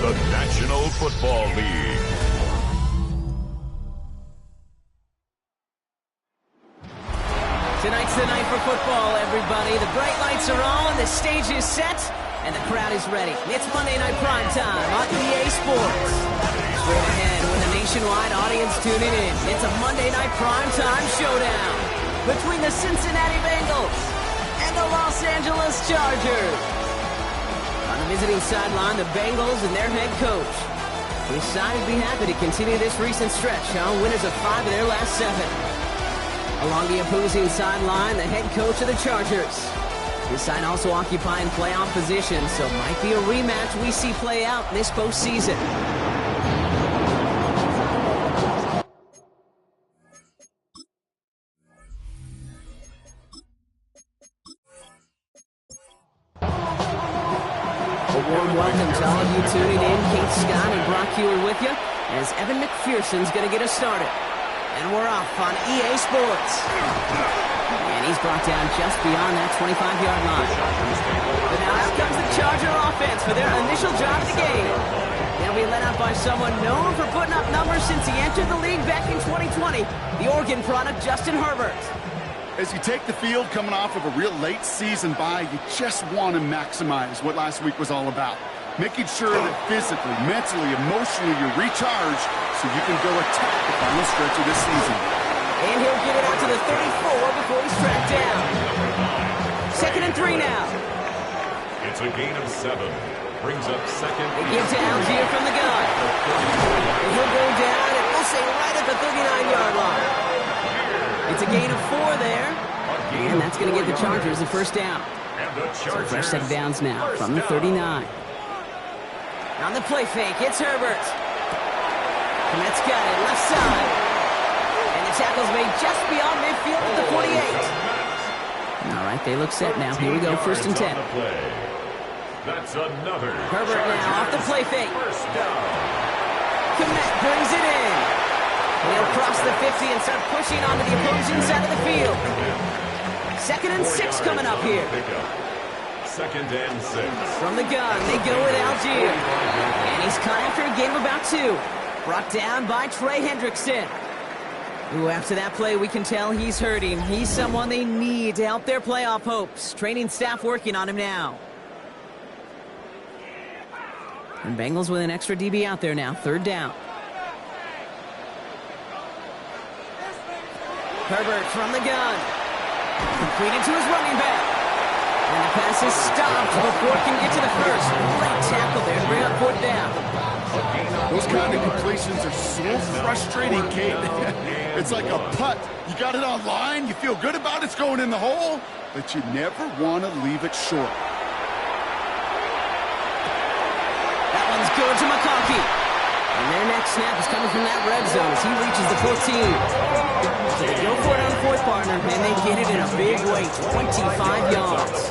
the National Football League. Tonight's the night for football, everybody. The bright lights are on, the stage is set, and the crowd is ready. It's Monday Night Prime Time on EA Sports. Straight ahead with a nationwide audience tuning in. It's a Monday Night Prime Time showdown between the Cincinnati Bengals and the Los Angeles Chargers. On the visiting sideline, the Bengals and their head coach. Each side would be happy to continue this recent stretch, winners of 5 of their last 7. Along the opposing sideline, the head coach of the Chargers. This side also occupying playoff position, so might be a rematch we see play out this postseason. A warm welcome to all of you tuning in. Kate Scott and Brock Hewer with you, as Evan McPherson's going to get us started. And we're off on EA Sports. And he's brought down just beyond that 25-yard line. But now out comes the Charger offense for their initial drive of the game. They'll be led out by someone known for putting up numbers since he entered the league back in 2020, the Oregon product, Justin Herbert. As you take the field coming off of a real late season bye, you just want to maximize what last week was all about. Making sure that physically, mentally, emotionally you're recharged so you can go attack the final stretch of this season. And he'll get it out to the 34 before he's tracked down. 2nd and 3 now. It's a gain of 7. Brings up second. They give to Algier from the gun. And he'll go down, and we'll say right at the 39-yard line. It's a gain of 4 there. And that's going to give the Chargers a first down. So a fresh set of downs now from the 39. On the play fake, it's Herbert. Komet's got it, left side. And the tackle's made just beyond midfield at the 48. All right, they look set now. Here we go, 1st and 10. That's another. Herbert now off the play fake. Komet brings it in. And he'll cross the 50 and start pushing onto the opposing side of the field. 2nd and 6 coming up here. 2nd and 6. From the gun, they go with Algier. And he's caught after a gain of about 2. Brought down by Trey Hendrickson. Ooh, after that play, we can tell he's hurting. He's someone they need to help their playoff hopes. Training staff working on him now. And Bengals with an extra DB out there now. 3rd down. Herbert from the gun. Completed to his running back. And the pass is stopped before it can get to the first. Great tackle there to bring up 4th down. Those kind of completions are so frustrating, Kate. It's like a putt. You got it on line, you feel good about it's going in the hole, but you never want to leave it short. That one's good to McConkey. And their next snap is coming from that red zone as he reaches the 14. So they go for it on 4th, partner, and they get it in a big way, 25 yards.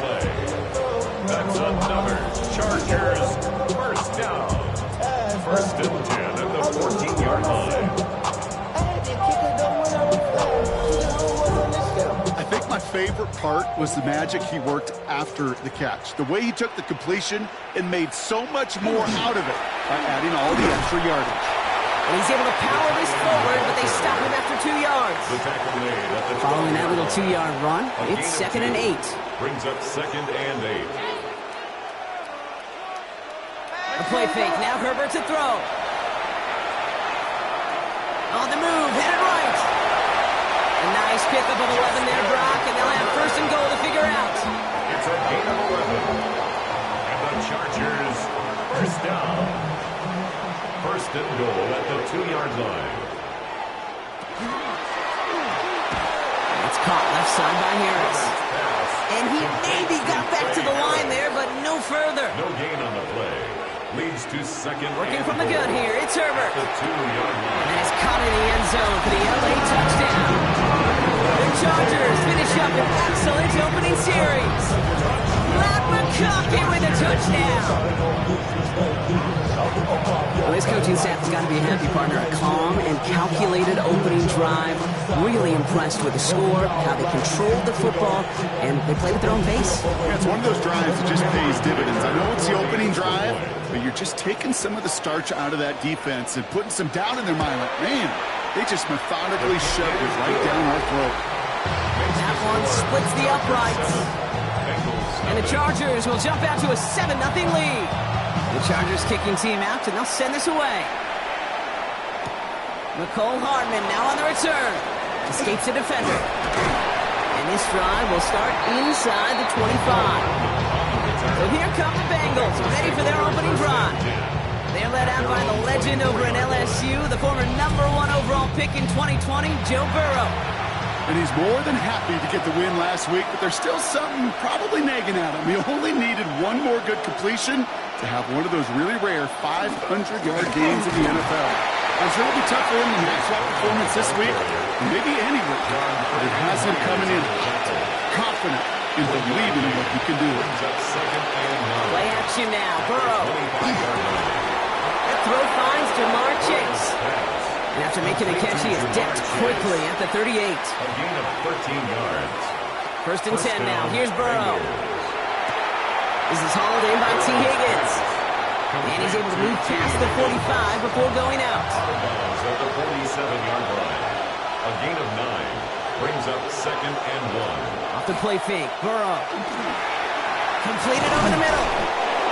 That's another Chargers 1st down. 1st and 10 at the 14-yard line. I think my favorite part was the magic he worked after the catch. The way he took the completion and made so much more out of it by adding all the extra yardage. And he's able to power this forward, but they stop him after 2 yards. Following that little 2-yard run, it's 2nd and 8. Brings up 2nd and 8. A play fake, now Herbert to throw. On the move, headed right. A nice pickup of 11 there, Brock, and they'll have 1st and goal to figure out. It's a gain of 11. And the Chargers 1st down. 1st and goal at the 2-yard line. It's caught left side by Harris. And he maybe got back to the line there, but no further. No gain on the play. Leads to 2nd. Working from the gun here, it's Herbert. The 2-yard line. And it's caught in the end zone for the LA touchdown. The Chargers finish up an excellent opening series. Matt McConkey with a touchdown. Well, his coaching staff has got to be a happy partner. A calm and calculated opening drive. Really impressed with the score, how they controlled the football, and they played at their own pace. Yeah, it's one of those drives that just pays dividends. I know it's the opening drive, but you're just taking some of the starch out of that defense and putting some doubt in their mind. Like, man, they just methodically shoved it right down our throat. That one splits the uprights. And the Chargers will jump out to a 7-0 lead. The Chargers kicking team out, and they'll send this away. Mecole Hardman now on the return. Escapes a defender. And this drive will start inside the 25. So here come the Bengals, ready for their opening drive. They're led out by the legend over in LSU, the former #1 overall pick in 2020, Joe Burrow. And he's more than happy to get the win last week, but there's still something probably nagging at him. He only needed one more good completion to have one of those really rare 500-yard games in the NFL. I'm sure it'll be tough for him to match that performance this week, and maybe any week, but it has him coming in hot, confident, and believing in what he can do. Play action now, Burrow. The throw finds Jamar Chase. And after making the catch, he is decked quickly at the 38. A gain of 13 yards. First and 10 now. Here's Burrow. This is hauled in by T. Higgins. And he's able to move past the 45 before going out. Bengals at the 47-yard line. A gain of 9 brings up 2nd and 1. Off the play fake, Burrow. Completed over the middle.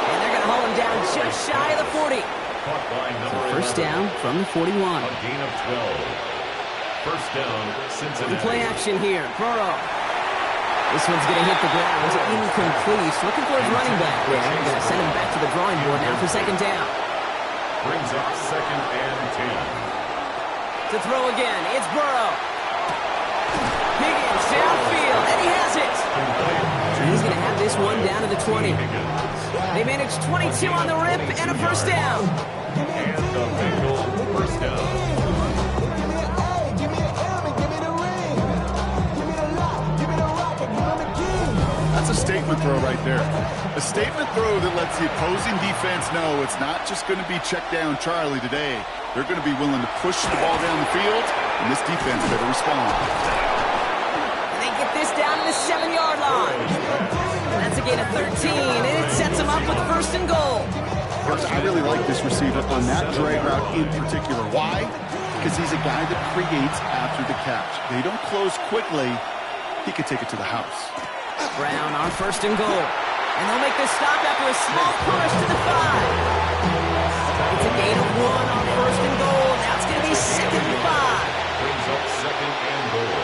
And they're going to haul him down just shy of the 40. Caught by number First 11. down from the 41. A gain of 12. First down, Cincinnati. The play action here, Burrow. This one's going to hit the ground. It's incomplete. Looking for his running back there. Going to send him back to the drawing board now for second down. Brings up 2nd and 10. To throw again, it's Burrow. Higgins downfield, and he has it. He's going to have this one down to the 20. They managed 22 on the rip and a first down. And the Bengals first down. That's a statement throw right there. A statement throw that lets the opposing defense know it's not just going to be check down Charlie today. They're going to be willing to push the ball down the field, and this defense better respond. And they get this down to the 7-yard line. That's a gain of 13, and it sets them up with first and goal. First, I really like this receiver on that drag route in particular. Why? Because he's a guy that creates after the catch. They don't close quickly. He could take it to the house. Brown on first and goal. And they'll make this stop after a small push to the 5. It's a gain of 1 on first and goal. Now it's going to be 2nd and 5. Brings up 2nd and goal.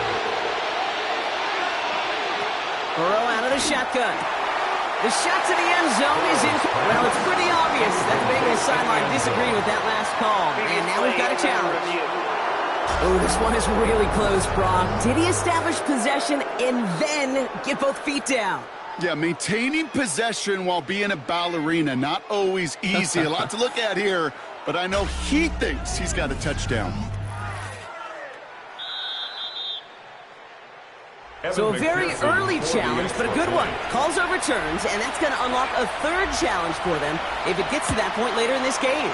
Burrow out of the shotgun. The shot to the end zone is in. Well, it's pretty obvious that the Bengals sideline disagreed with that last call. And now we've got a challenge. Oh, this one is really close, Brock. Did he establish possession and then get both feet down? Yeah, maintaining possession while being a ballerina, not always easy. A lot to look at here, but I know he thinks he's got a touchdown. So a very early challenge, but a good one. Calls overturns, and that's going to unlock a third challenge for them if it gets to that point later in this game.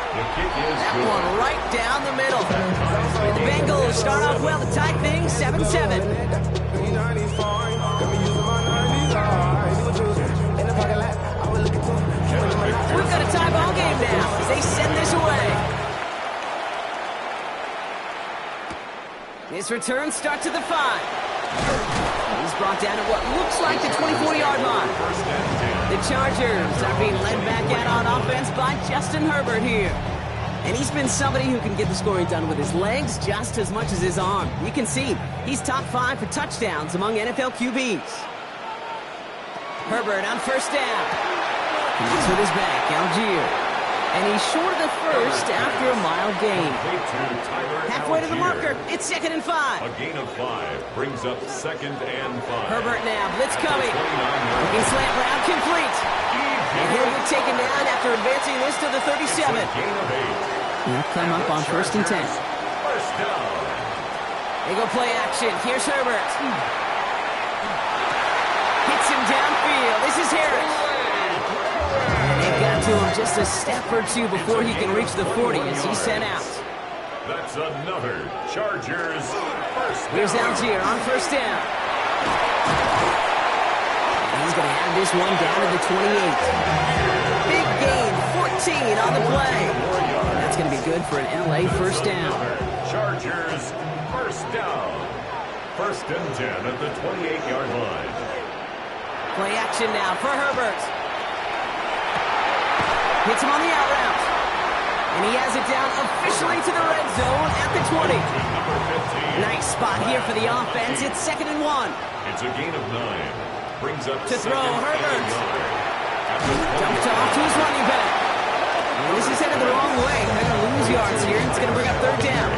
The kick is That good. one right down the middle. The Bengals start off well to tie things 7-7. We've got a tie ball game now as they send this away. This return starts at the 5. He's brought down at what looks like the 24-yard line. The Chargers are being led back out on offense by Justin Herbert here. And he's been somebody who can get the scoring done with his legs just as much as his arm. You can see he's top 5 for touchdowns among NFL QBs. Herbert on first down. He's with his back, Algier. And he's short of the first after a mild gain. Halfway to the marker, it's 2nd and 5. A gain of 5 brings up 2nd and 5. Herbert now, blitz coming. Looking slant route, complete. And he'll get taken down after advancing this to the 37. Gain of 8. He'll come up on first and 10. First down. They go play action. Here's Herbert. Hits him downfield. This is Harris. And it got to him just a step or two before he can reach the 40 as he's sent out. That's another Chargers first down. Here's Algier on first down. And he's going to have this one down to the 28. Big gain, 14 on the play. And that's going to be good for an LA first down. Chargers first down. First and 10 at the 28-yard line. Play action now for Herbert. Hits him on the out route. And he has it down officially to the red zone at the 20. Nice spot here for the offense. It's 2nd and 1. It's a gain of 9. Brings up To throw, Herbert. Dumped Dumped off to his running back. And this is headed the wrong way. They're going to lose yards here. It's going to bring up 3rd down.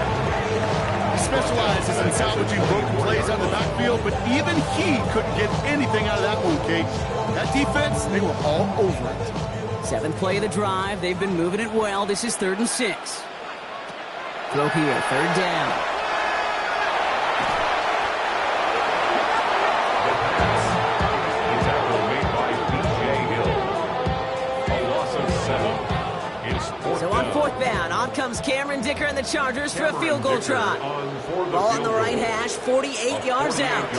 He specializes in salvaging broken plays on the backfield, but even he couldn't get anything out of that one, Kate. That defense, they were all over it. 7th play of the drive. They've been moving it well. This is 3rd and 6. Throw here, 3rd down. The tackle made by B.J. Hill. A loss of 7. It's 4th So on down. 4th down, on comes Cameron Dicker and the Chargers for a field goal try. Ball on the right hash, 48 yards out.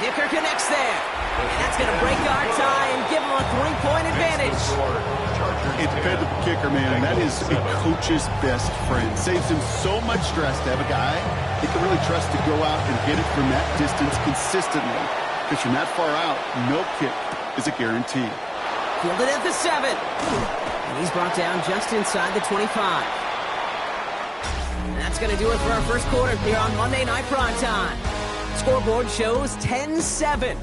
Dicker connects there. And that's going to break our tie and give him a 3-point advantage. A dependable kicker, man. That is a coach's best friend. Saves him so much stress to have a guy he can really trust to go out and hit it from that distance consistently. Because from that far out, no kick is a guarantee. Fielded at the 7. And he's brought down just inside the 25. And that's going to do it for our first quarter here on Monday Night Primetime. Scoreboard shows 10-7.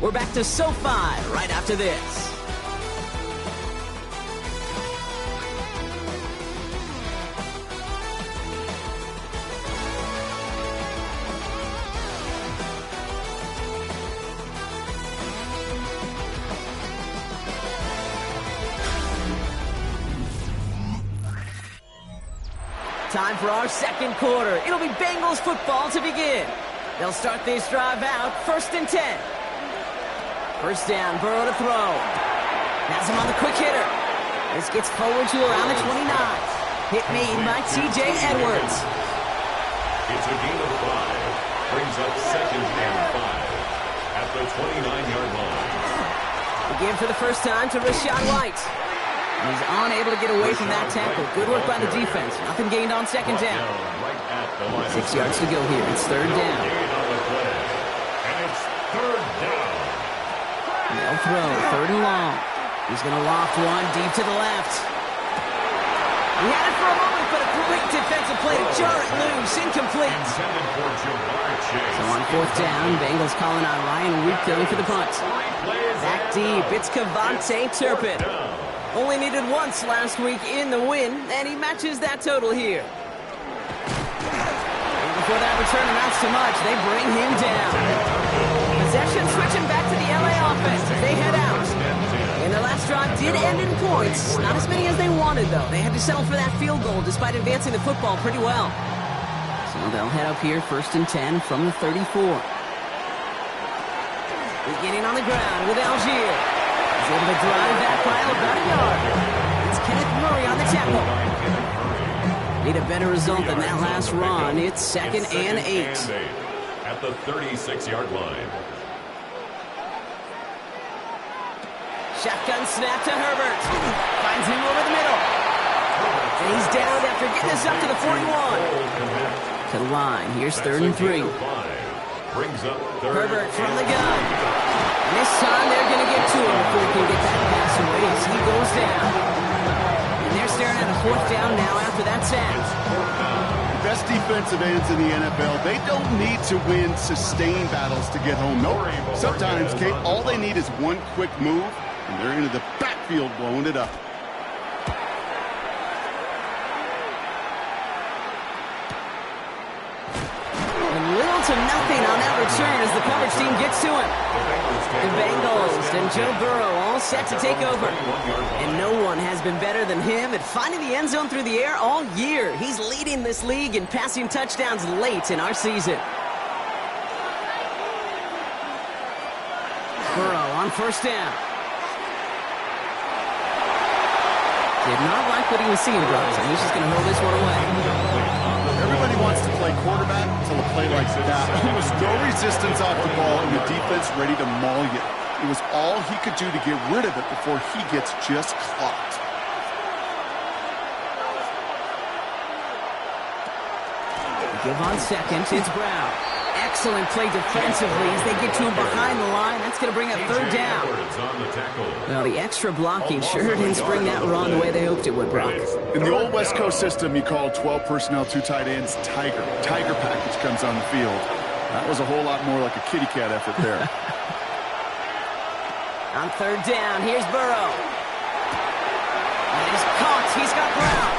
We're back to SoFi right after this. Time for our second quarter. It'll be Bengals football to begin. They'll start this drive out 1st and 10. First down, Burrow to throw. Has him on the quick hitter. This gets forward to around the 29. Hit made by T.J. Edwards. It's a gain of 5. Brings up 2nd and 5 at the 29-yard line. Again for the first time to Rachaad White. He's unable to get away from that tackle. Good work by the defense. Nothing gained on 2nd down. 6 yards to go here. It's 3rd down. And it's 3rd down. They'll throw, 3rd and long. He's going to loft one deep to the left. He had it for a moment, but a great defensive play to jar it loose. Incomplete. Intended for Jamar Chase. So on 4th down, Bengals calling on Ryan Week going for the punt. Back deep, it's Kevontae Turpin. Only needed once last week in the win, and he matches that total here. And before that return amounts to much, they bring him down. Possession switching back to the LA offense as they head out. And their last drive did end in points. Not as many as they wanted, though. They had to settle for that field goal despite advancing the football pretty well. So they'll head up here 1st and 10 from the 34. Beginning on the ground with Algier. He's able to drive that pile about a yard. It's Kenneth Murray on the tackle. Need a better result than that last run. It's 2nd and 8. At the 36-yard line. Shotgun snap to Herbert. Finds him over the middle. And he's down after getting this up to the 41. To the line. Here's 3rd and 3. Brings up Herbert from the gun. And this time they're going to get to him before he can get that pass away as he goes down. And they're staring at a 4th down now after that sack. Best defensive ends in the NFL, they don't need to win sustained battles to get home. No, sometimes, Kate, all they need is one quick move, and they're into the backfield blowing it up. And little to nothing on that return as the coverage team gets to him. The Bengals and Joe Burrow all set to take over. And no one has been better than him at finding the end zone through the air all year. He's leading this league in passing touchdowns late in our season. on first down. Did not like what he was seeing, Brock, so he's just going to throw this one away. Everybody wants to play quarterback until a play like that. Almost no resistance off the ball and the defense ready to maul you. It was all he could do to get rid of it before he gets just clocked. Give on second, it's Brown. Excellent play defensively as they get to him behind the line. That's going to bring up third down. Well, the extra blocking sure didn't spring that run the way they hoped it would, Brock. In the old West Coast system, you call 12 personnel, 2 tight ends, Tiger. Tiger package comes on the field. That was a whole lot more like a kitty cat effort there. On third down, here's Burrow. And he's caught. He's got Brown.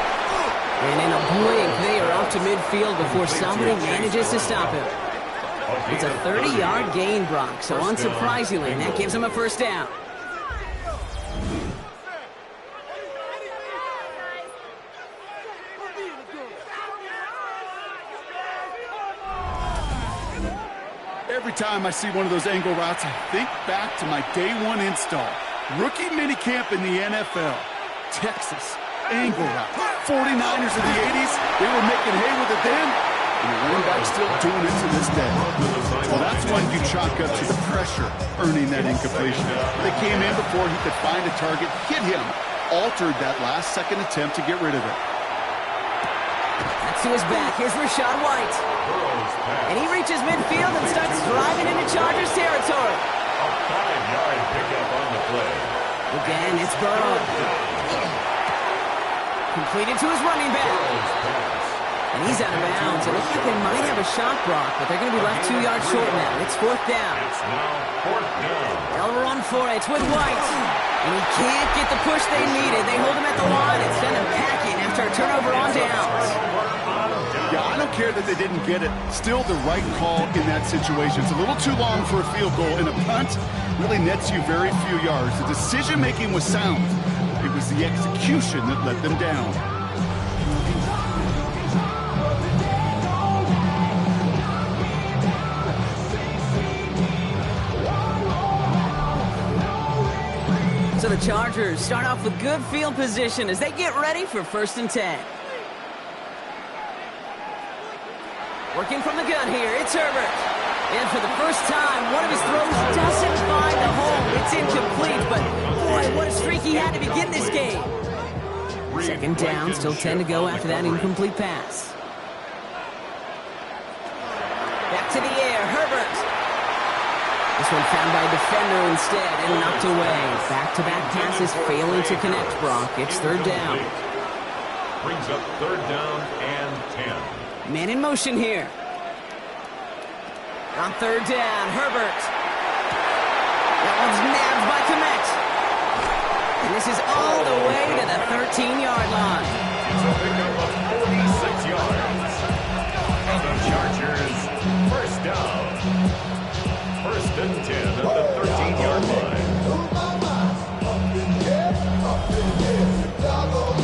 And in a blink, they are off to midfield before somebody manages to stop him. It's a 30-yard gain, Brock, so unsurprisingly, that gives him a first down. Every time I see one of those angle routes, I think back to my day one install. Rookie minicamp in the NFL. Texas, angle route. 49ers in the 80s, they were making hay with it then. And the running back's still doing it to this day. Well, that's one you chalk up to the pressure earning that incompletion. They came in before he could find a target, hit him, altered that last-second attempt to get rid of it. That's to his back. Here's Rashad White. And he reaches midfield and starts driving into Chargers territory. A 5-yard pickup on the play. Again, it's Burrow. Completed to his running back. And he's out of bounds. It looks like they might have a shot block, but they're going to be left 2 yards short now. It's fourth down. It's now fourth down. They'll run for it. It's with White. And he can't get the push they needed. They hold him at the line and send him packing after a turnover on downs. Yeah, I don't care that they didn't get it. Still the right call in that situation. It's a little too long for a field goal, and a punt really nets you very few yards. The decision-making was sound. It was the execution that let them down. So the Chargers start off with good field position as they get ready for 1st and 10. Working from the gun here, it's Herbert. And for the first time, one of his throws doesn't find the hole. It's incomplete, but boy, what a streak he had to begin this game. Second down, still 10 to go after that incomplete pass. Back to the air, Herbert. This one found by a defender instead and knocked away. Back-to-back passes failing to connect, Brock. It's third down. Brings up third down and 10. Man in motion here. On third down, Herbert. That one's nabbed by Komet. And this is all the way to the 13-yard line. It's a pickup of 46 yards. And the Chargers, first down. 1st and 10 at the 13-yard line.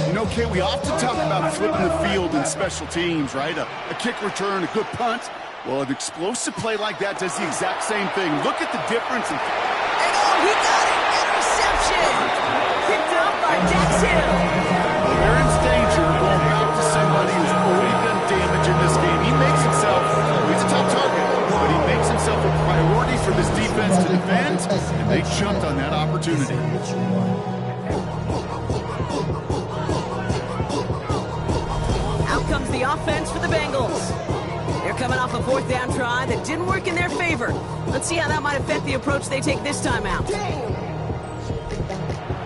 You know, Kate, we often talk about flipping the field in special teams, right? A kick return, a good punt. Well, an explosive play like that does the exact same thing. Look at the difference. And oh, he got it! Interception! Picked up by Dex Hill. They're in danger of going back to somebody who's already done damage in this game. He makes himself, he's a tough target, but he makes himself a priority for this defense to defend, and they jumped on that opportunity. Out comes the offense for the Bengals. They're coming off a 4th down try that didn't work in their favor. Let's see how that might affect the approach they take this time out.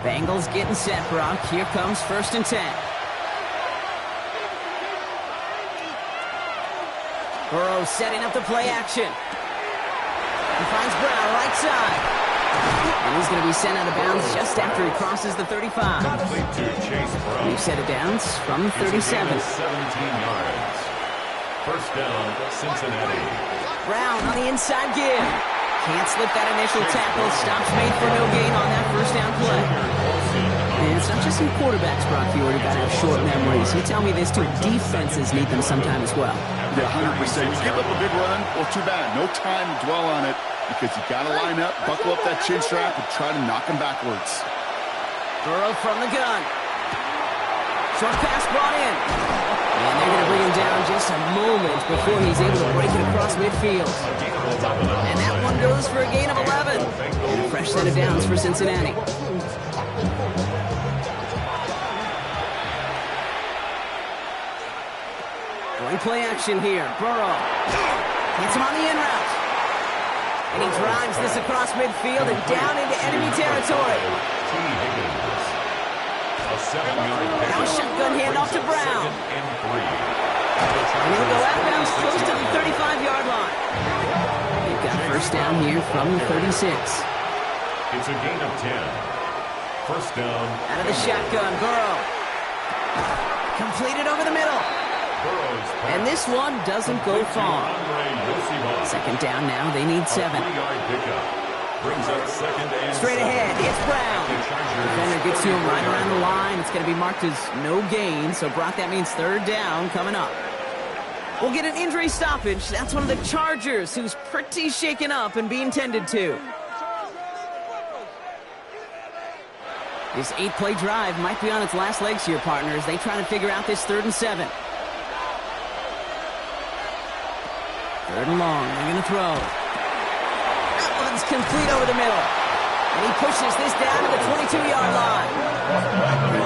Bengals getting set, Brock. Here comes 1st and 10. Burrow setting up the play action. He finds Brown right side. And he's going to be sent out of bounds just after he crosses the 35. Complete to Chase Brown. New set of downs from the 37. 17 yards. First down, Cincinnati. Brown on the inside give. Can't slip that initial tackle. Stops made for no gain on that first down play. And it's not just in quarterbacks, Brock, you already got to have short memories. You tell me this too, defenses need them sometime as well. Yeah, 100%. You give up a big run, well, too bad. No time to dwell on it. because you got to line up, buckle up that chin strap, and try to knock him backwards. Burrow from the gun. Short pass brought in. And they're going to bring him down just a moment before he's able to break it across midfield. And that one goes for a gain of 11. And a fresh set of downs for Cincinnati. Going play action here. Burrow hits him on the in route. And he drives this across midfield and down into enemy territory. Now a shotgun handoff to Brown. And he'll go outbounds close to the 35-yard line. They've got first down here from the 36. It's a gain of 10. First down. Out of the shotgun, Burrow. Completed over the middle. And this one doesn't go far. Second down now. They need 7. Brings up second and straight ahead. It's Brown. Defender gets to him right around the line. It's going to be marked as no gain. So, Brock, that means third down coming up. We'll get an injury stoppage. That's one of the Chargers who's pretty shaken up and being tended to. This 8-play drive might be on its last legs here, partners. They try to figure out this 3rd and 7. 3rd and long. They're going to throw. That one's complete over the middle. And he pushes this down to the 22-yard line.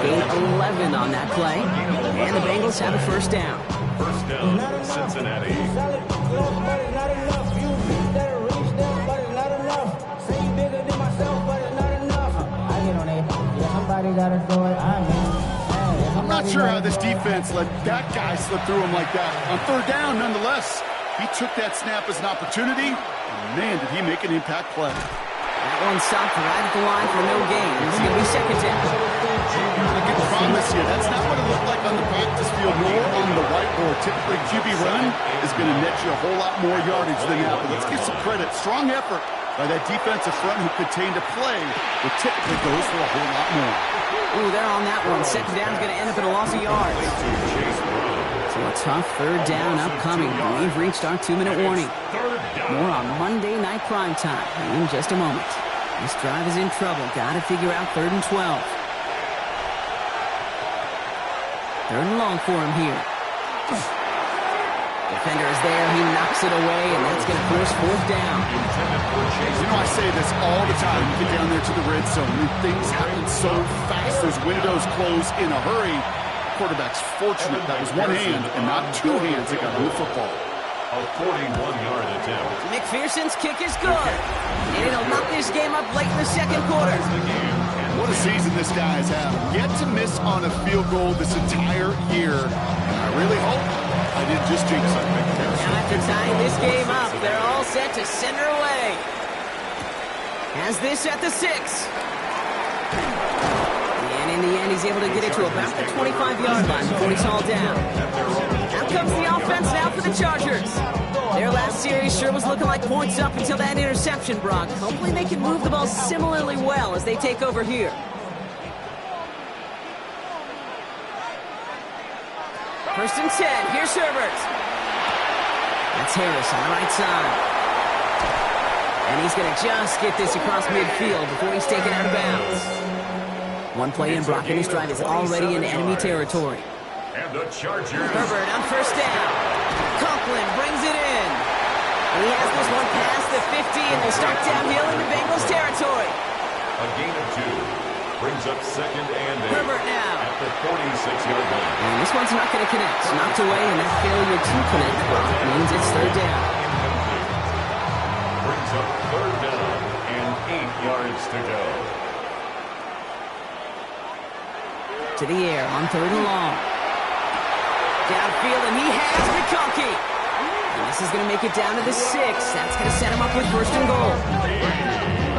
Gain 11 on that play. And the Bengals have a first down. First down, Cincinnati. I'm not sure how this defense let that guy slip through him like that. On 3rd down, nonetheless, he took that snap as an opportunity. And man, did he make an impact play. That one stopped right at the line for no gain. It's going to be second down. I can promise you, that's not what it looked like on the practice field nor on the whiteboard. Typically, QB run is going to net you a whole lot more yardage than that. But let's give some credit. Strong effort by that defensive front who contained a play that typically goes for a whole lot more. Ooh, they're on that one. Second down is going to end up in a loss of yards. So a tough 3rd down upcoming. We've reached our 2-minute warning. More on Monday Night Primetime in just a moment. This drive is in trouble. Got to figure out 3rd and 12. 3rd and long for him here. Defender is there. He knocks it away, and that's going to force 4th down. You know, I say this all the time. You get down there to the red zone, and things happen so fast. Those windows close in a hurry. Quarterback's fortunate that was one hand and not 2 hands that got the football. A 41-yard attempt. McPherson's kick is good. And it'll knock this game up late in the second quarter. What a season this guy has had. Yet to miss on a field goal this entire year. And I really hope I didn't just jinx it. Now after tying this game up, they're all set to send her away. Has this at the 6. And in the end, he's able to get it to about the 25-yard line before he's hauled down. Out comes the offense now for the Chargers. Their last series sure was looking like points up until that interception, Brock. Hopefully they can move the ball similarly well as they take over here. First and 10. Here's Herbert. That's Harris on the right side. And he's going to just get this across midfield before he's taken out of bounds. One play in, Brock, and this drive is already in enemy territory. And the Chargers. Herbert on first down. Conklin brings it in. And he has this one past the 50, and they start downhill into Bengals territory. A gain of 2. Brings up second and 8. Herbert now. At the 46-yard line. And this one's not going to connect. Knocked away, and that failure to connect, Brock, means it's third down. Brings up 3rd down and 8 yards to go. To the air on 3rd and long. Downfield, and he has McConkey. And this is going to make it down to the 6. That's going to set him up with 1st and goal.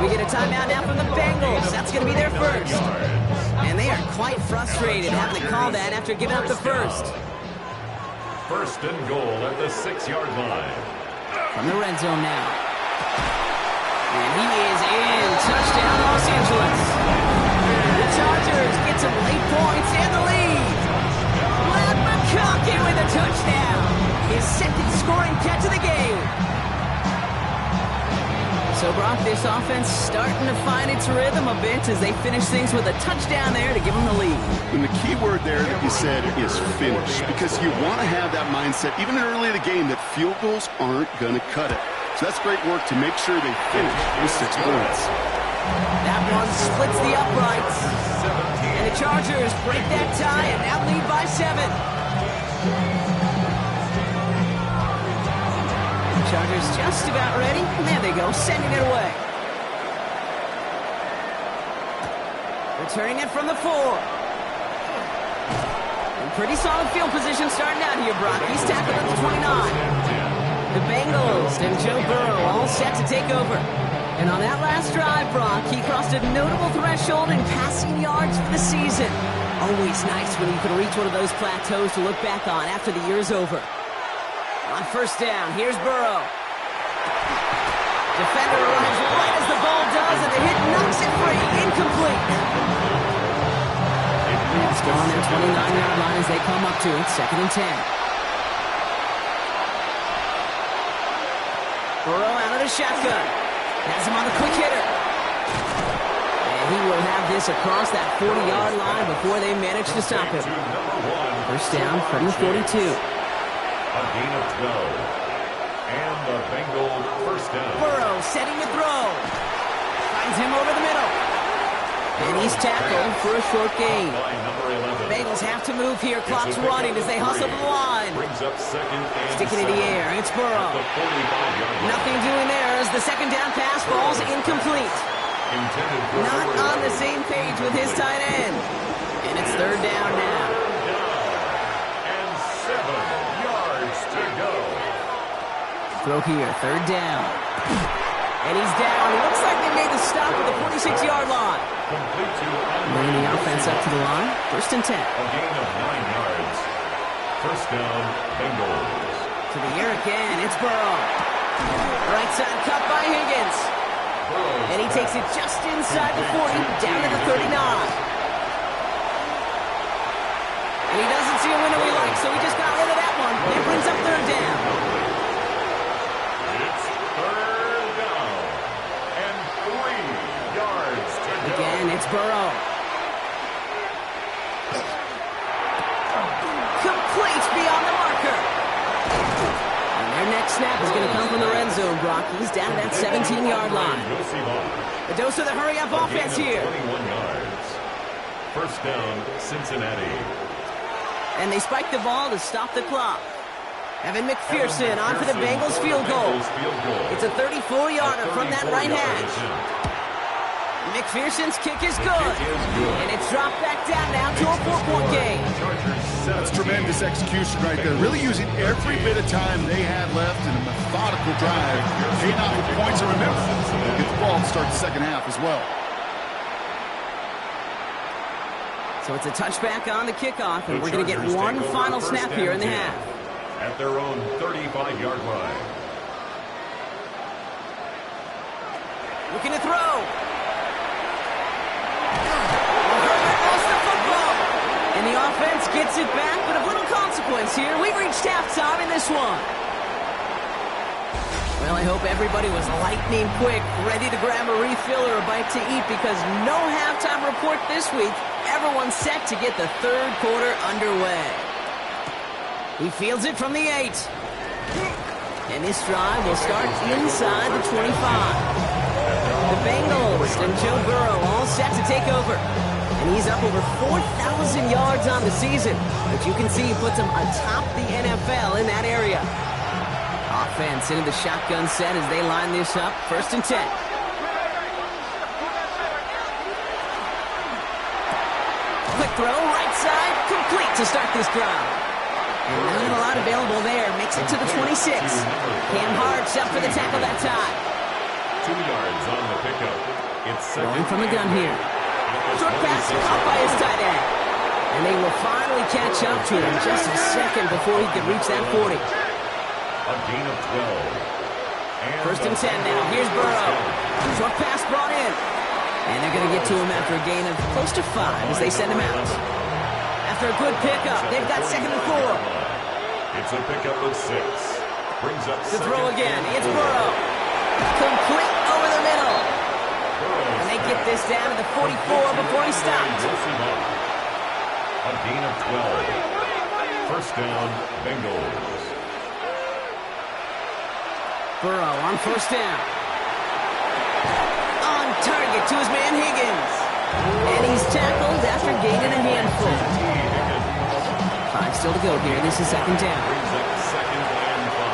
We get a timeout now from the Bengals. That's going to be their first. And they are quite frustrated having to call that after giving up the first. 1st and goal at the 6-yard line. From the red zone now. And he is in. Touchdown, Los Angeles. The Chargers get some late points and the lead. Matt McConkey with a touchdown. His 2nd scoring catch of the game. So Brock, this offense starting to find its rhythm a bit as they finish things with a touchdown there to give them the lead. And the key word there that you said is finish, because you want to have that mindset, even early in the game, that field goals aren't going to cut it. So that's great work to make sure they finish with 6 points. That one splits the uprights. And the Chargers break that tie and now lead by 7. Chargers just about ready. And there they go, sending it away. Returning it from the 4. And pretty solid field position starting out here, Brock. He's tackled at the 29. The Bengals and Joe Burrow all set to take over. And on that last drive, Brock, he crossed a notable threshold in passing yards for the season. Always nice when you can reach one of those plateaus to look back on after the year's over. On first down, here's Burrow. Defender arrives right as the ball does, and the hit knocks it free. Incomplete. It's on their 29-yard line as they come up to it, 2nd and 10. Burrow out of the shotgun. Has him on the quick hitter. And he will have this across that 40-yard line before they manage to stop him. First down from the 42. A gain of 12. And the Bengals first down. Burrow setting to throw. Finds him over the middle. And he's tackled for a short gain. Bengals have to move here. Clock's running as they hustle to the line. Brings up 2nd and Sticking in the air. It's Burrow. Nothing doing there as the second down pass falls incomplete. Not on the same page with his tight end. And it's 3rd down now. And 7 yards to go. Throw here, 3rd down. And he's down. It looks like they made the stop at the 46-yard line. Bringing the offense up to the line. 1st and 10. A gain of 9 yards. First down, Bengals. To the air again. It's Burrow. Right side cut by Higgins. And he takes it just inside the 40, down to the 39. And he doesn't see a window he likes, so he just got rid of that one. It brings up 3rd down. It's 3rd down. And 3 yards to go. Again, it's Burrow. Complete beyond the marker. And their next snap is going to come from the red zone, Brock. He's down at that 17-yard line. A dose of the hurry-up offense here. 21 yards. First down, Cincinnati. And they spike the ball to stop the clock. Evan McPherson on for the Bengals field goal. It's a 34-yarder from that right hash. McPherson's kick is good. And it's dropped back down now to a 4-point game. That's tremendous execution right there. Really using every bit of time they had left in a methodical drive. Paying off with points. And remember, they'll get the ball to start the second half as well. So it's a touchback on the kickoff, and we're going to get one final snap here in the half. At their own 35-yard line. Looking to throw. Herbert lost the football. And the offense gets it back, but of little consequence here. We've reached halftime in this one. Well, I hope everybody was lightning quick, ready to grab a refill or a bite to eat, because no halftime report this week. Everyone's set to get the 3rd quarter underway. He fields it from the 8. And this drive will start inside the 25. The Bengals and Joe Burrow all set to take over. And he's up over 4,000 yards on the season. But you can see he puts him atop the NFL in that area. Offense into the shotgun set as they line this up. 1st and 10. Quick throw, right side, complete to start this drive. And not a lot available there. Makes it to the 26. Cam Hart's up for the tackle that time. 2 yards on the pickup. It's Going from the gun here. Short pass caught by his tight end. And they will finally catch up to him just a second before he can reach that 40. A gain of 12. 1st and 10 now. Here's Burrow. Short pass brought in. And they're going to get to him after a gain of close to 5 as they send him out. After a good pickup, they've got 2nd and 4. It's a pickup of 6. Brings up to throw again. It's Burrow. Complete over the get this down to the 44 before he stopped. A gain of 12. First down, Bengals. Burrow on first down. On target to his man Higgins. And he's tackled after gaining a handful. 5 still to go here. This is second down. Brings up second and 5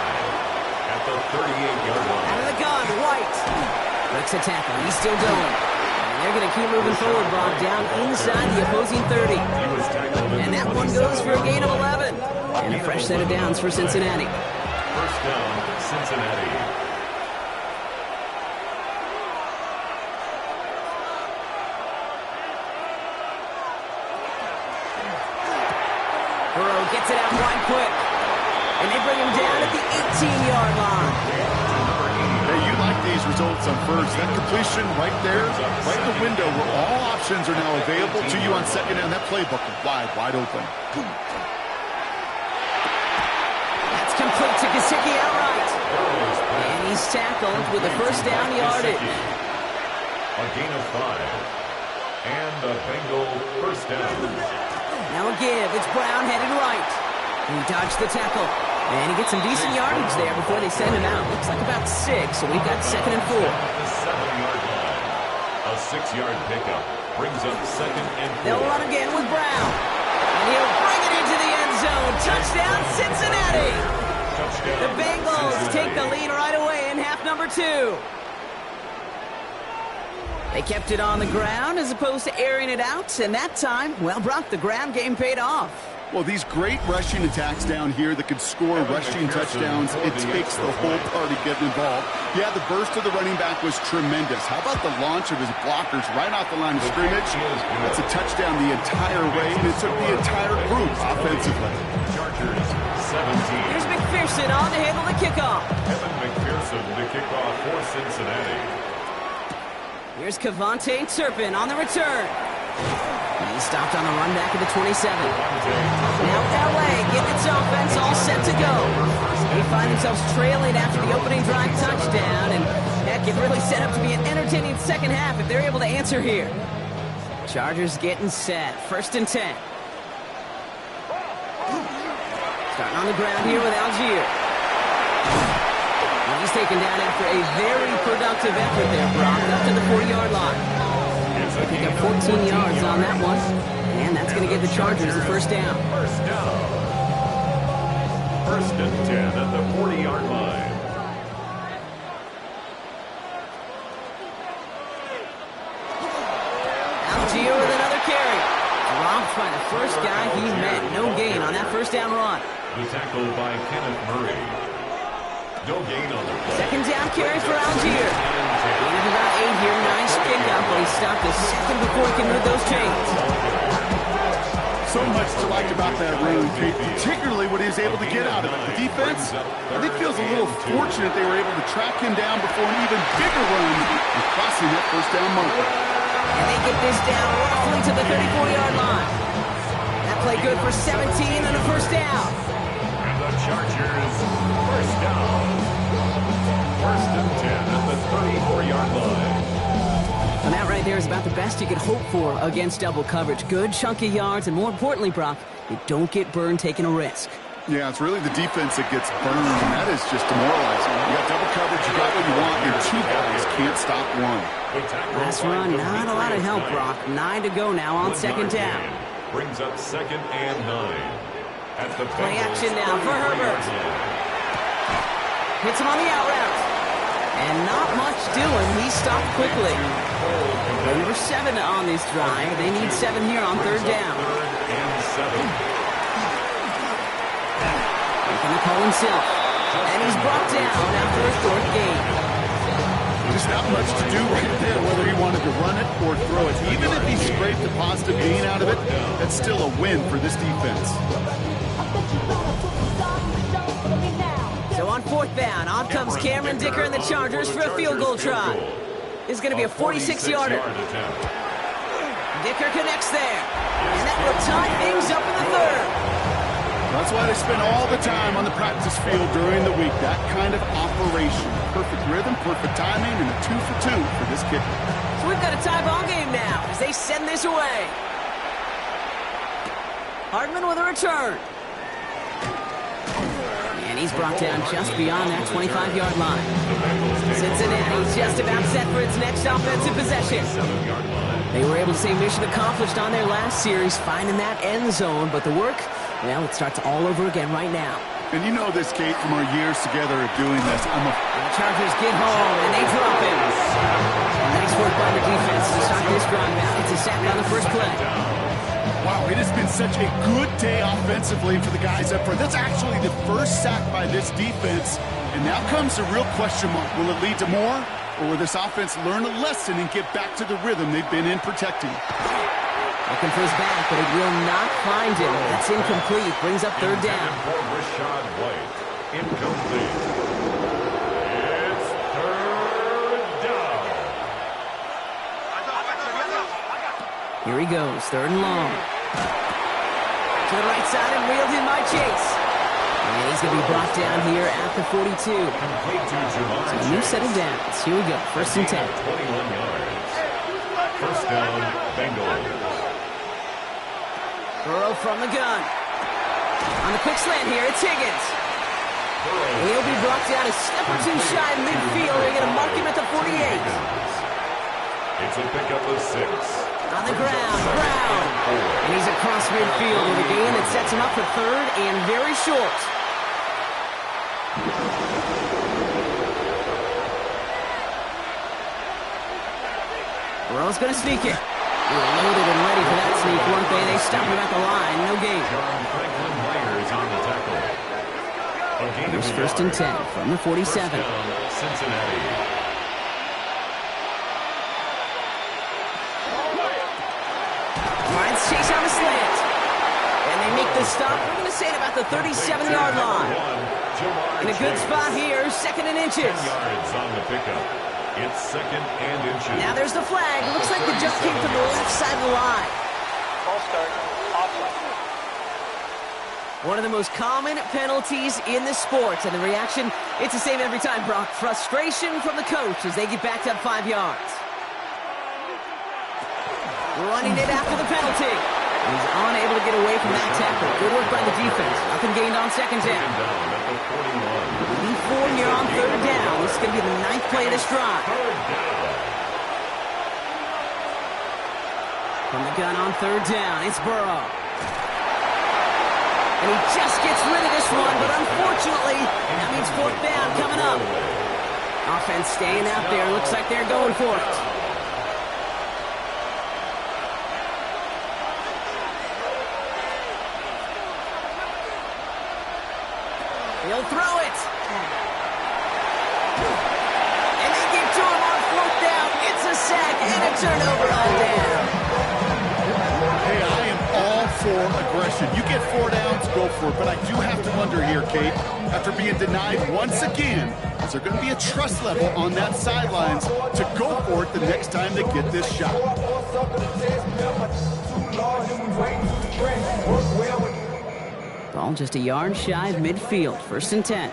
at the 38-yard line. Out of the gun, White. Breaks a tackle. He's still going. And they're going to keep moving forward, Brock, down inside the opposing 30. And that one goes for a gain of 11. And a fresh set of downs for Cincinnati. First down, Cincinnati. Burrow gets it out wide quick. And they bring him down at the 18-yard line. Hey, you like these results on first. That completion right there, right in the window where all options are now available to you on second down. That playbook is wide open. That's complete to Gesicki outright. And he's tackled with a first down yardage. A gain of 5. And a Bengal first down. Now a give. It's Brown headed right. He dodged the tackle. And he gets some decent yardage there before they send him out. Looks like about 6, so we've got second and 4. The 7-yard line. A 6-yard pickup brings up second and 4. They'll run again with Brown. And he'll bring it into the end zone. Touchdown, Cincinnati. Touchdown, The Bengals Cincinnati. take the lead right away in half number 2. They kept it on the ground as opposed to airing it out. And that time, well, Brock, the ground game paid off. Well, these great rushing attacks down here that could score rushing touchdowns, it takes the whole party getting involved. Yeah, the burst of the running back was tremendous. How about the launch of his blockers right off the line of scrimmage? That's a touchdown the entire way, and it took the entire group offensively. Chargers 17. Here's McPherson on to handle the kickoff. Kevin McPherson to kick off for Cincinnati. Here's Kevontae Turpin on the return. He's stopped on the run back at the 27. Now LA getting its offense all set to go. They find themselves trailing after the opening drive touchdown, and heck, it really set up to be an entertaining second half if they're able to answer here. Chargers getting set. First and 10. Starting on the ground here with Algier. Well, he's taken down after a very productive effort there, Brock, up to the 40-yard line. They pick up 14 yards on that one, and that's going to give the Chargers the first down. First down. First and 10 at the 40-yard line. Algier with another carry. Dropped by the first guy he met. No gain on that first down run. The tackle by Kenneth Murray. No gain on the play. Second down carry for Algier. Gain of about 8 here. Nice pickup, but he stopped a second before he can move those chains. So much to like about that run, Pete, particularly what he was able to get out of it. The defense, I think, feels a little fortunate they were able to track him down before an even bigger run and crossing that first down marker. And they get this down roughly to the 34-yard line. That play good for 17 and a first down. And the Chargers first down. First and 10 at the 34-yard line. And that right there is about the best you could hope for against double coverage. Good chunky yards, and more importantly, Brock, they don't get burned taking a risk. Yeah, it's really the defense that gets burned, and that is just demoralizing. You got double coverage, you got what you want, and 2 guys can't stop one. Last run, not a lot of help, Brock. 9 to go now on second down. Brings up second and 9. At the Play action now for Herbert. Hits him on the out route. And not much doing. He stopped quickly. Number 7 on this drive. They need 7 here on third down. Third and 7. Making the call himself. And he's brought down after a short gain. Just not much to do right there, whether he wanted to run it or throw it. Even if he scraped a positive gain out of it, that's still a win for this defense. So on fourth down, on comes Cameron Dicker and the Chargers for a field goal try. This is going to be a 46-yarder. Dicker connects there. And that will tie things up in the third. That's why they spend all the time on the practice field during the week. That kind of operation. Perfect rhythm, perfect timing, and a 2 for 2 for this kicker. So we've got a tie ball game now as they send this away. Hardman with a return. And he's brought down just beyond that 25-yard line. Cincinnati's just about set for its next offensive possession. They were able to say mission accomplished on their last series, finding that end zone. But the work, well, it starts all over again right now. And you know this, Kate, from our years together of doing this. And the Chargers get home, and they drop him. Nice work by the defense to start this drive out. It's a sack on the first play. Wow, it has been such a good day offensively for the guys up front. That's actually the first sack by this defense. And now comes the real question mark. Will it lead to more? Or will this offense learn a lesson and get back to the rhythm they've been in protecting? Looking for his back, but it will not find him. That's incomplete. Brings up third down. Rashad White. Incomplete. It's third down. Here he goes, third and long. To the right side and wheeled in by Chase. And he's going to be brought down here at the 42. So a new set of downs. Here we go, first and 10. 21 yards. First down, Bengals. Burrow from the gun. On the quick slant here, it's Higgins. He'll be brought down a step or two shy in midfield. They're going to mark him at the 48. It's a pickup of 6. On the ground, Brown. And he's across midfield with a gain that sets him up for third and very short. Burrow's going to sneak it. They were loaded and ready for that sneak, weren't they? They stopped him at the line. No gain. Franklin Myers on the tackle. Here's first and 10 from the 47. Cincinnati. Lions chase on the slant. And they make the stop. We're going to say at about the 37-yard line. In a good spot here, second and inches. 10 yards on the pickup. It's second and inches. Now there's the flag. Looks like the jump came from the left side of the line. False start. Offside. One of the most common penalties in the sport. And the reaction, it's the same every time, Brock. Frustration from the coach as they get backed up 5 yards. Running it after the penalty. He's unable to get away from that tackle. Good work by the defense. Up and gained on second down. At the 41. 4 here on third down. This is going to be the 9th play of this drive. From the gun on third down, it's Burrow. And he just gets rid of this one, but unfortunately, that means fourth down coming up. Offense staying out there. Looks like they're going for it. He'll throw it. And they get to him on fourth down. It's a sack and a turnover on down. Hey, I am all for aggression. You get 4 downs, go for it. But I do have to wonder here, Kate, after being denied once again, is there going to be a trust level on that sidelines to go for it the next time they get this shot? Ball just a yard shy of midfield. First and 10.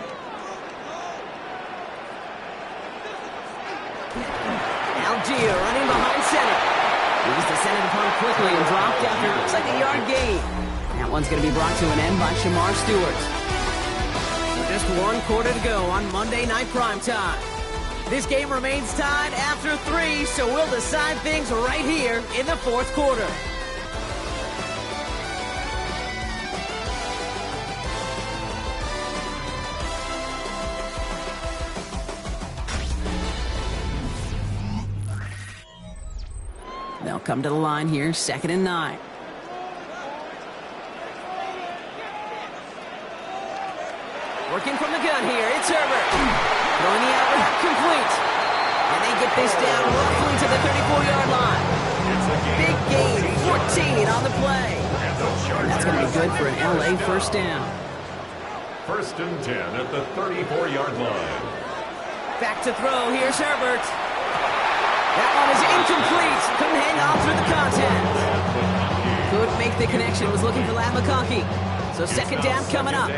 Algier running behind center. He's descended upon it quickly and dropped after looks like a yard gain. That one's going to be brought to an end by Shamar Stewart. So just 1 quarter to go on Monday Night Primetime. This game remains tied after 3, so we'll decide things right here in the 4th quarter. They'll come to the line here, 2nd and 9. Working from the gun here, it's Herbert. Throwing the out complete. And they get this down roughly to the 34-yard line. Big gain, 14 on the play. And that's going to be good for an LA first down. First and 10 at the 34-yard line. Back to throw, here's Herbert. That one is incomplete. Couldn't hang on through the contact. Couldn't make the connection. Was looking for Ladd McConkey. So second down coming up.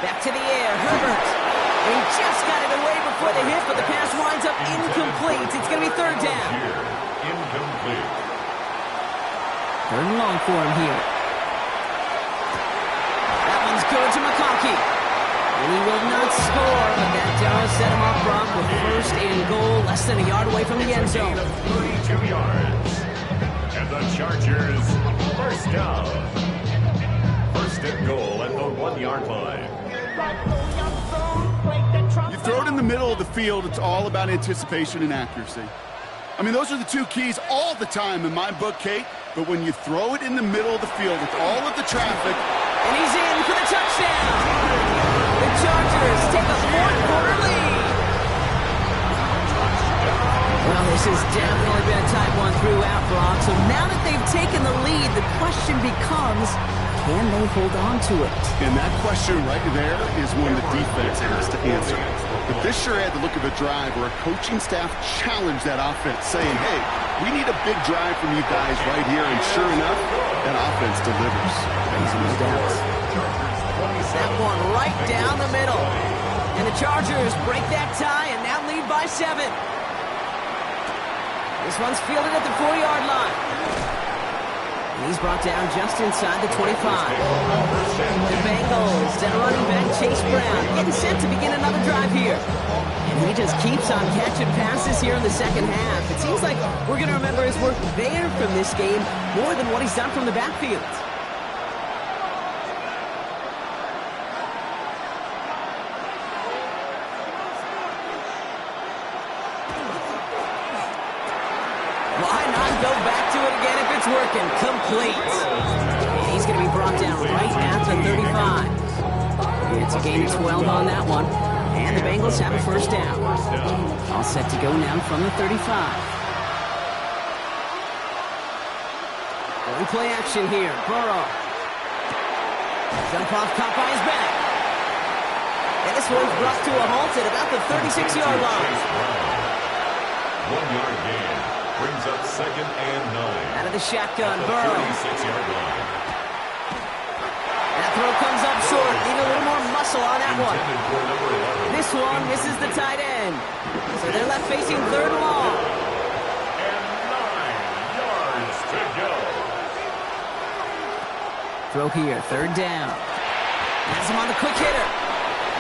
Back to the air. Herbert. He just got for the hit, but the pass winds up incomplete. It's going to be third down. Incomplete. Third and long for him here. That one's good to McConkey. And he will not score, but that does set him up, Brock, with first and goal, less than a yard away from the end zone. 32 yards. And the Chargers, first down. First and goal at the 1-yard line. You throw it in the middle of the field, it's all about anticipation and accuracy. I mean, those are the two keys all the time in my book, Kate. But when you throw it in the middle of the field with all of the traffic... And he's in for the touchdown. The Chargers take a fourth-quarter lead. Well, this has definitely been a tight one throughout, Brock. So now that they've taken the lead, the question becomes, can they hold on to it? And that question right there is one the defense has to answer. But this sure had the look of a drive where a coaching staff challenged that offense, saying, hey, we need a big drive from you guys right here. And sure enough, that offense delivers. No doubt. That one right down the middle. And the Chargers break that tie and now lead by 7. This one's fielded at the 4-yard line. And he's brought down just inside the 25. The Bengals and running back Chase Brown getting set to begin another drive here. And he just keeps on catching passes here in the second half. It seems like we're going to remember his work there from this game more than what he's done from the backfield. Why not go back to it again if it's working? Complete. And he's going to be brought down right at the 35. It's a gain of 12 on that one. And the Bengals have a first down. All set to go now from the 35. Early play action here. Burrow. Jump off, caught by his back. And this one's brought to a halt at about the 36-yard line. 1-yard gain. Brings up second and 9. Out of the shotgun, Burrow. 36-yard line. That throw comes up short. Need a little more muscle on that one. Intended for number 11. This one misses the tight end. So they're left facing third and long. And 9 yards to go. Throw here, third down. Has him on the quick hitter.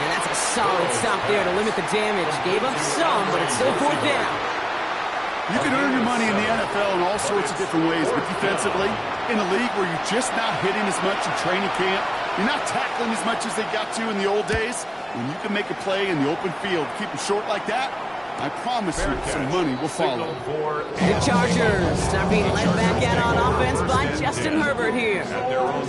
And that's a solid stop there to limit the damage. Gave up some, but it's still fourth down. You can earn your money in the NFL in all sorts of different ways, but defensively, in a league where you're just not hitting as much in training camp, you're not tackling as much as they got to in the old days, when you can make a play in the open field, keep it short like that, I promise you some money will follow. The Chargers are being led back out on offense by Justin Herbert here.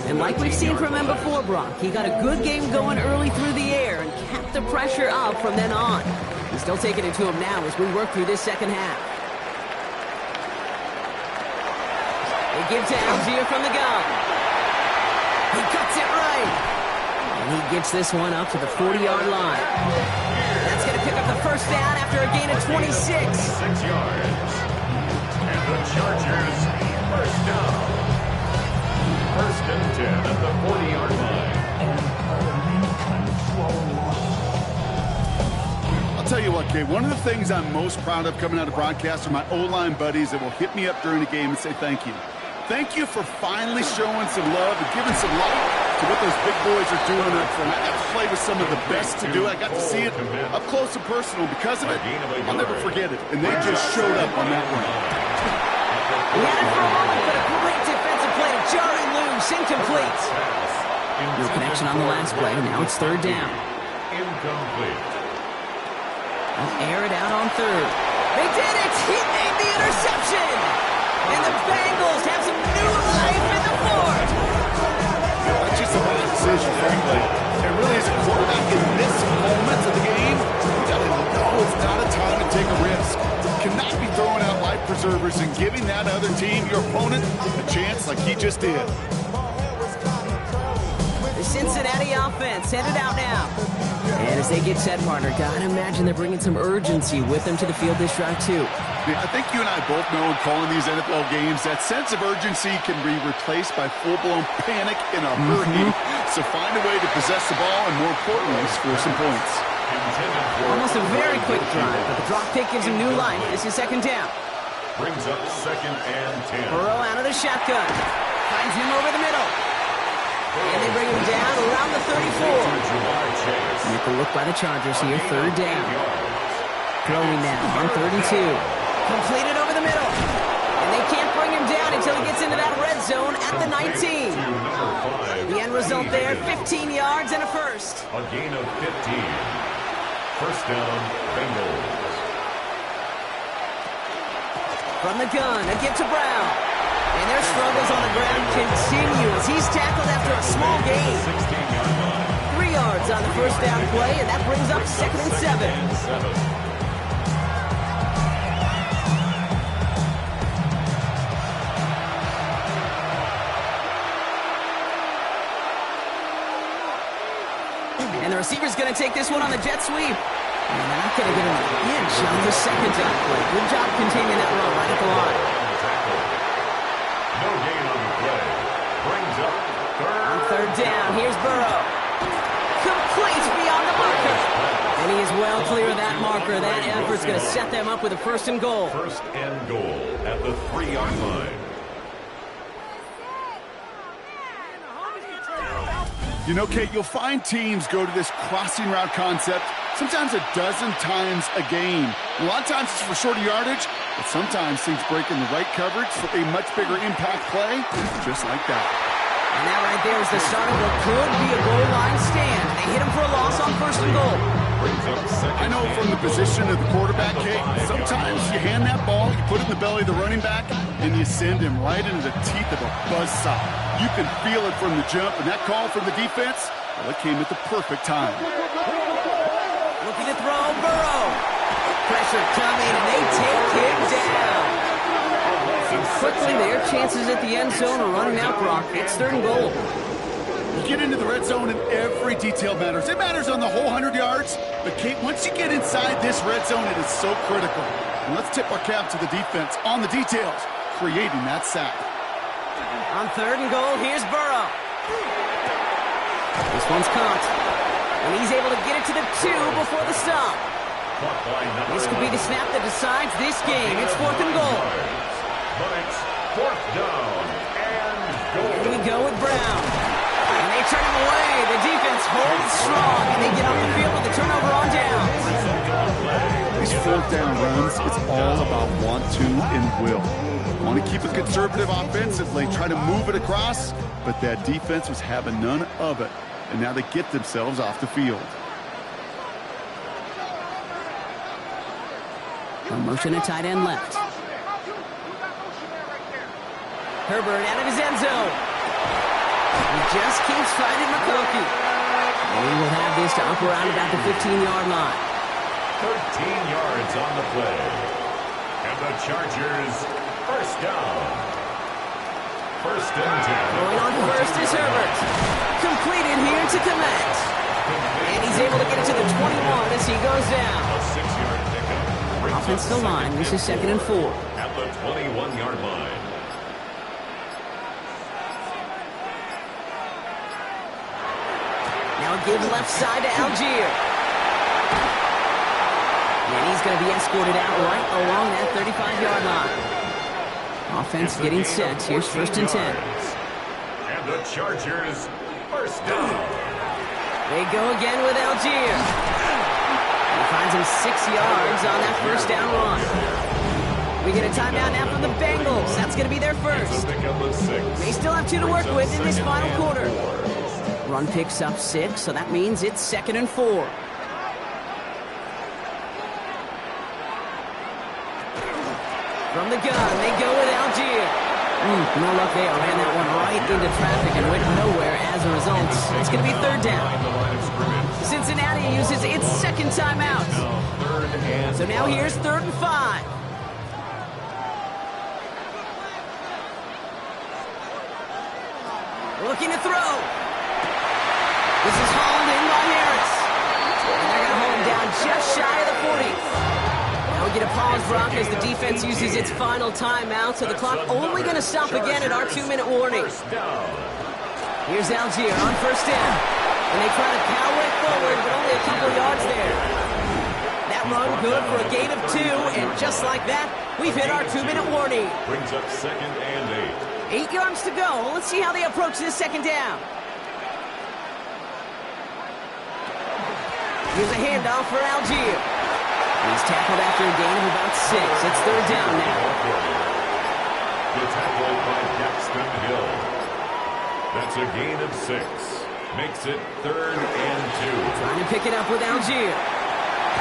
And like we've seen from him before, Brock, he got a good game going early through the air and kept the pressure up from then on. He's still taking it to him now as we work through this second half. They give to Algier from the gun. He cuts it right. And he gets this one up to the 40-yard line. That's going to pick up the first down after a gain of 26. 6 yards. And the Chargers, first down. First and 10 at the 40-yard line. I'll tell you what, Kate, one of the things I'm most proud of coming out of broadcast are my O-line buddies that will hit me up during the game and say thank you. Thank you for finally showing some love and giving some light to what those big boys are doing up front. I got to play with some of the best to do it. I got to see it up close and personal. Because of it, I'll never forget it. And they just showed up on that one. He had it for a moment, but a great defensive play to jarring loose, incomplete. No connection on the last play. Now it's third down. Incomplete. They'll air it out on third. They did it! He made the interception! And the Bengals have some new life in the fourth. That's just a bad decision, frankly. And really, as a quarterback in this moment of the game, you got to know it's not a time to take a risk. You cannot be throwing out life preservers and giving that other team, your opponent, a chance like he just did. The Cincinnati offense headed out now. And as they get set, partner, gotta imagine they're bringing some urgency with them to the field this drive, too. I think you and I both know in calling these NFL games that sense of urgency can be replaced by full-blown panic in a hurry. So find a way to possess the ball and, more importantly, score some points. Intended for Almost a very quick drive, but the drop kick gives him new life. This is second down. brings up 2nd and 10. Burrow out of the shotgun. Finds him over the middle. And they bring him down around the 34. Make a look by the Chargers here. Third down. Throwing now on 32. Completed over the middle. And they can't bring him down until he gets into that red zone at the 19. The end result there, 15 yards and a first. A gain of 15. First down, Bengals. From the gun, a give to Brown. And their struggles on the ground continue as he's tackled after a small gain. 16-yard line. 3 yards on the first down play, and that brings up 2nd and 7. And the receiver's going to take this one on the jet sweep. And they're not going to get an inch on the second down play. Good job containing that run right at the line. No gain on the play. Brings up On third down, here's Burrow. Complete beyond the marker. And he is well clear of that marker. That effort's going to set them up with a first and goal. first and goal at the 3-yard line. You know, Kate, you'll find teams go to this crossing route concept sometimes a dozen times a game. A lot of times it's for shorter yardage, but sometimes things break in the right coverage for a much bigger impact play, just like that. And that right there is the start of what could be a goal line stand. They hit him for a loss on first and goal. Brings up 2nd I know from the position of the quarterback, Kate, sometimes you hand that ball, you put it in the belly of the running back, and you send him right into the teeth of a buzzsaw. You can feel it from the jump, and that call from the defense, well, it came at the perfect time. Looking to throw, Burrow. Pressure coming, and they take him down. And quickly, their chances at the end zone are running out, Brock. It's 3rd and goal. You get into the red zone, and every detail matters. It matters on the whole 100 yards, but, Kate, once you get inside this red zone, it is so critical. And let's tip our cap to the defense on the details, creating that sack. On 3rd and goal, here's Burrow. This one's caught. And he's able to get it to the 2 before the stop. This could be the snap that decides this game. It's 4th and goal. But it's 4th down and goal. Here we go with Brown. And they turn him away. The defense holds strong, and they get off the field with the turnover on down. These 4th down runs, it's all about want to and will. Want to keep it conservative offensively, try to move it across, but that defense was having none of it. And now they get themselves off the field. A motion at tight end left. Herbert out of his end zone. He just keeps finding McConkey. And he will have this to up around about the 15-yard line. 13 yards on the play. And the Chargers, first down. 1st and 10. Going on first is Herbert. Completed here to Komet. And he's able to get it to the 21 as he goes down. A 6-yard pickup. Offensive line, this is 2nd and 4. At the 21-yard line. Now a give left side to Algier. And he's going to be escorted out right along that 35-yard line. Offense getting set. Here's 1st and 10. And the Chargers, first down. They go again with Algier. He finds him 6 yards on that first down run. We get a timeout now from the Bengals. That's going to be their first. They still have 2 to work with in this final quarter. Run picks up 6, so that means it's 2nd and 4. From the gun, they go with Algier. No luck there. Ran that one right into traffic and went nowhere as a result. It's going to be 3rd down. Cincinnati uses its 2nd timeout. So now here's 3rd and 5. Looking to throw. This is hauled in by Harris. And they're going to hold him down just shy of the 40. Now we get a pause, Brock, as the defense uses its final timeout, so the clock only going to stop again at our 2-minute warning. Here's Algier on first down. And they try to power it forward, but only a couple yards there. That run good for a gain of 2, and just like that, we've hit our 2-minute warning. Brings up 2nd and 8 yards to go. Let's see how they approach this 2nd down. Here's a handoff for Algier. He's tackled after a gain of about 6. It's 3rd down now. Gets tackled by Daxton Hill. That's a gain of 6. Makes it 3rd and 2. Trying to pick it up with Algier.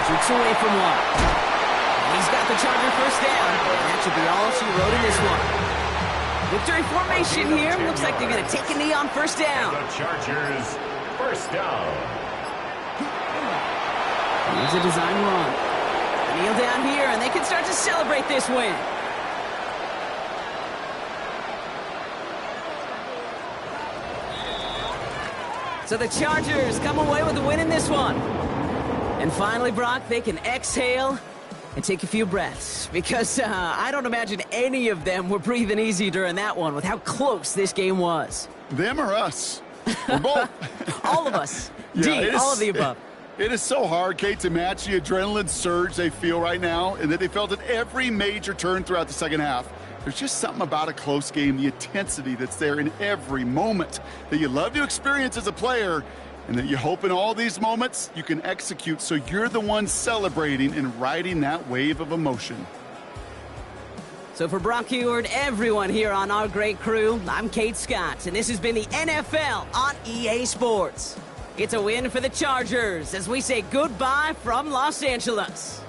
Shoots away from 1. And he's got the Charger 1st down. And that should be all she wrote in this one. Victory formation here. Looks like they're going to take a knee on 1st down. The Chargers 1st down. Here's a design run. Kneel down here, and they can start to celebrate this win. So the Chargers come away with a win in this one. And finally, Brock, they can exhale and take a few breaths. Because I don't imagine any of them were breathing easy during that one with how close this game was. Them or us? We're both. All of us. Yeah, all of the above. It is so hard, Kate, to match the adrenaline surge they feel right now and that they felt at every major turn throughout the 2nd half. There's just something about a close game, the intensity that's there in every moment that you love to experience as a player, and that you hope in all these moments you can execute so you're the one celebrating and riding that wave of emotion. So for Brock Heward, everyone here on our great crew, I'm Kate Scott, and this has been the NFL on EA Sports. It's a win for the Chargers as we say goodbye from Los Angeles.